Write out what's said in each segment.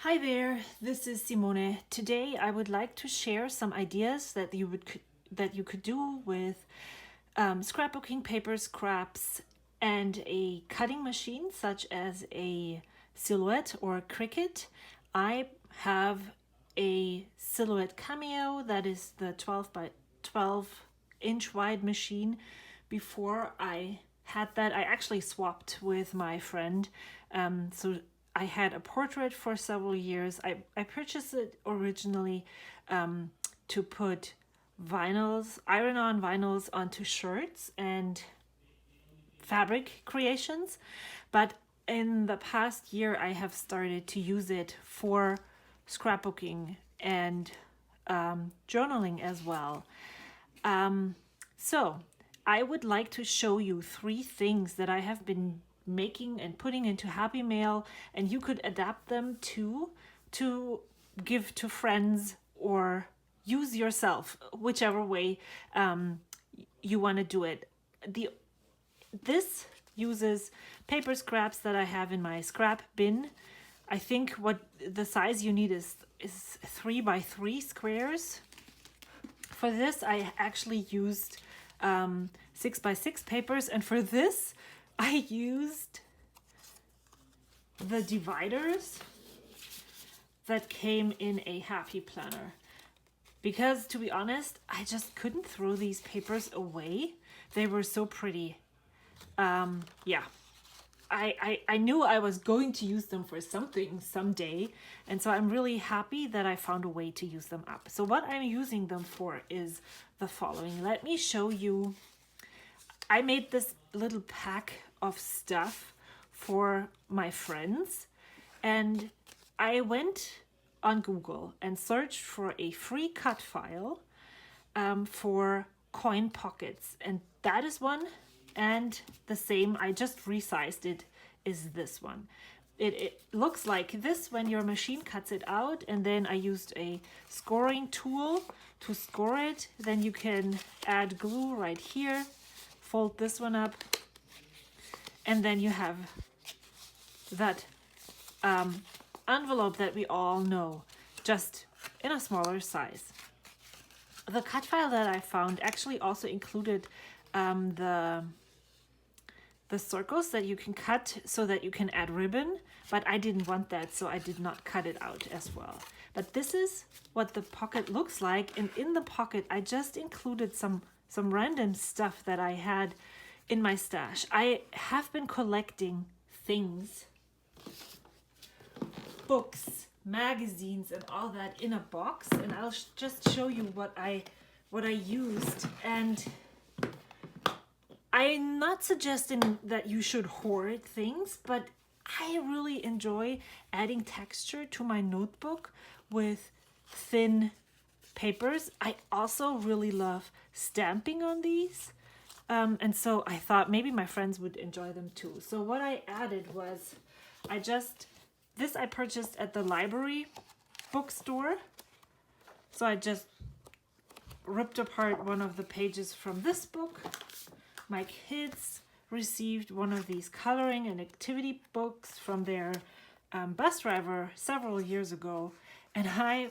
Hi there, this is Simone. Today I would like to share some ideas that you could do with scrapbooking, paper scraps, and a cutting machine such as a Silhouette or a Cricut. I have a Silhouette Cameo that is the 12 by 12 inch wide machine. Before I had that, I actually swapped with my friend. So I had a portrait for several years. I purchased it originally to put vinyls, iron-on vinyls onto shirts and fabric creations. But in the past year, I have started to use it for scrapbooking and journaling as well. So I would like to show you 3 things that I have been making and putting into Happy Mail, and you could adapt them to give to friends or use yourself, whichever way you want to do it. This uses paper scraps that I have in my scrap bin. I think what the size you need is 3 by 3 squares. For this, I actually used 6 by 6 papers, and for this, I used the dividers that came in a Happy Planner. Because, to be honest, I just couldn't throw these papers away. They were so pretty. Yeah. I knew I was going to use them for something someday, and so I'm really happy that I found a way to use them up. So what I'm using them for is the following. Let me show you. I made this little pack of stuff for my friends, and I went on Google and searched for a free cut file for coin pockets, and that is one. And the same, I just resized it, is this one. It looks like this when your machine cuts it out, and then I used a scoring tool to score it. Then you can add glue right here, fold this one up, and then you have that envelope that we all know, just in a smaller size. The cut file that I found actually also included the circles that you can cut so that you can add ribbon, but I didn't want that, so I did not cut it out as well. But this is what the pocket looks like, and in the pocket I just included some random stuff that I had in my stash. I have been collecting things, books, magazines, and all that in a box, and I'll just show you what I used. And I'm not suggesting that you should hoard things, but I really enjoy adding texture to my notebook with thin papers. I also really love stamping on these. And so I thought maybe my friends would enjoy them too. So what I added was, this I purchased at the library bookstore. So I just ripped apart one of the pages from this book. My kids received one of these coloring and activity books from their bus driver several years ago, and I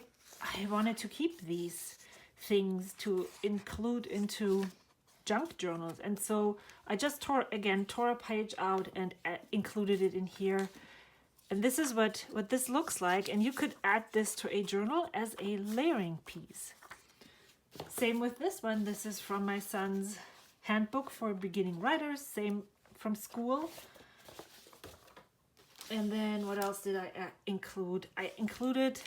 wanted to keep these things to include into junk journals, and so I just tore a page out and included it in here. And this is what this looks like, and you could add this to a journal as a layering piece. Same with this one. This is from my son's handbook for beginning writers, same from school. And then what else did I include? I included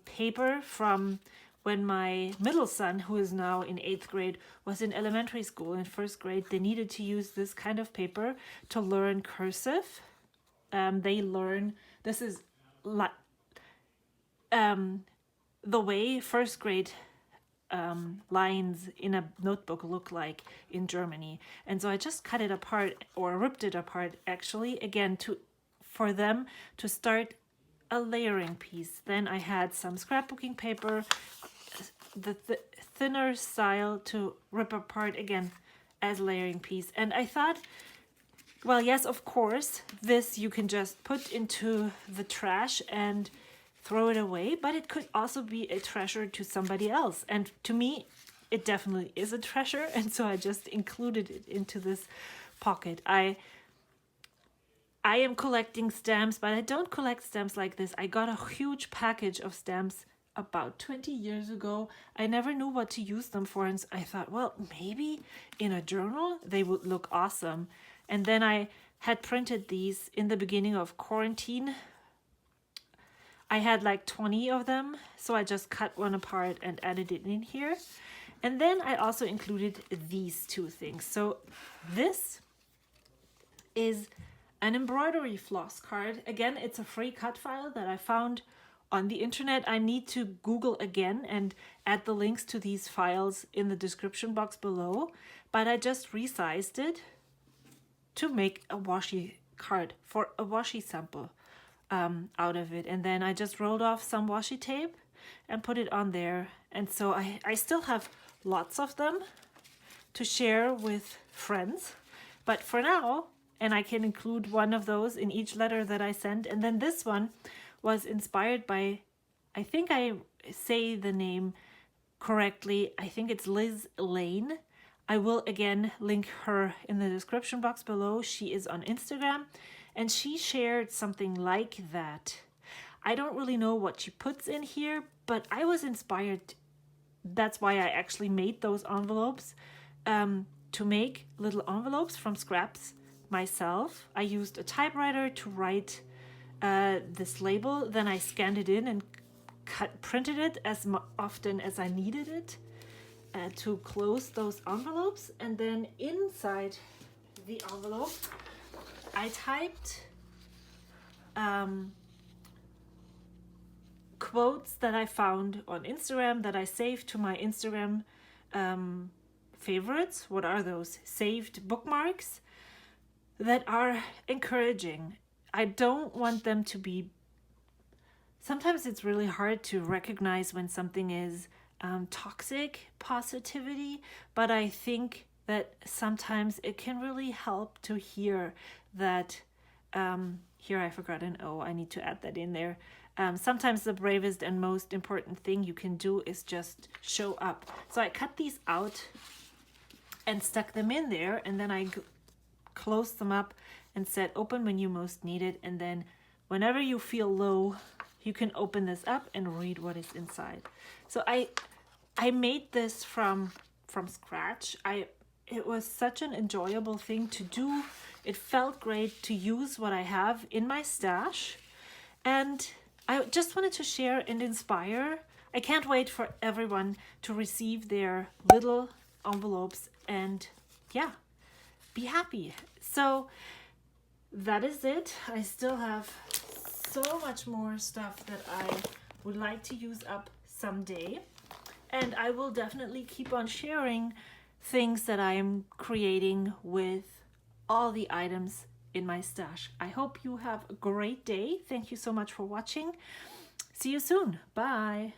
paper from when my middle son, who is now in 8th grade, was in elementary school. In 1st grade, they needed to use this kind of paper to learn cursive. They learn, this is the way 1st grade lines in a notebook look like in Germany. And so I just cut it apart, or ripped it apart actually, again for them to start a layering piece. Then I had some scrapbooking paper, the thinner style, to rip apart again as layering piece. And I thought Well, yes, of course, this you can just put into the trash and throw it away, but it could also be a treasure to somebody else. And to me, it definitely is a treasure, and so I just included it into this pocket. I am collecting stamps, but I don't collect stamps like this. I got a huge package of stamps about 20 years ago. I never knew what to use them for, and I thought, well, maybe in a journal they would look awesome. And then I had printed these in the beginning of quarantine. I had like 20 of them, so I just cut one apart and added it in here. And then I also included these two things. So this is an embroidery floss card. Again, it's a free cut file that I found on the internet. I need to Google again and add the links to these files in the description box below, but I just resized it to make a washi card for a washi sample out of it. And then I just rolled off some washi tape and put it on there. And so I still have lots of them to share with friends, but for now, and I can include one of those in each letter that I send. And then this one was inspired by, I think I say the name correctly, I think it's Liz Lane. I will again link her in the description box below. She is on Instagram and she shared something like that. I don't really know what she puts in here, but I was inspired. That's why I actually made those envelopes, to make little envelopes from scraps myself. I used a typewriter to write this label, then I scanned it in and printed it as often as I needed it to close those envelopes. And then inside the envelope I typed quotes that I found on Instagram that I saved to my Instagram favorites. What are those? Saved bookmarks that are encouraging. I don't want them to be... Sometimes it's really hard to recognize when something is toxic positivity, but I think that sometimes it can really help to hear that, here I forgot an O, I need to add that in there. Sometimes the bravest and most important thing you can do is just show up. So I cut these out and stuck them in there, and then I closed them up and said open when you most need it. And then whenever you feel low, you can open this up and read what is inside. So I made this from scratch. It was such an enjoyable thing to do. It felt great to use what I have in my stash, and I just wanted to share and inspire. I can't wait for everyone to receive their little envelopes and yeah, be happy. So that is it. I still have so much more stuff that I would like to use up someday, and I will definitely keep on sharing things that I am creating with all the items in my stash. I hope you have a great day. Thank you so much for watching. See you soon. Bye.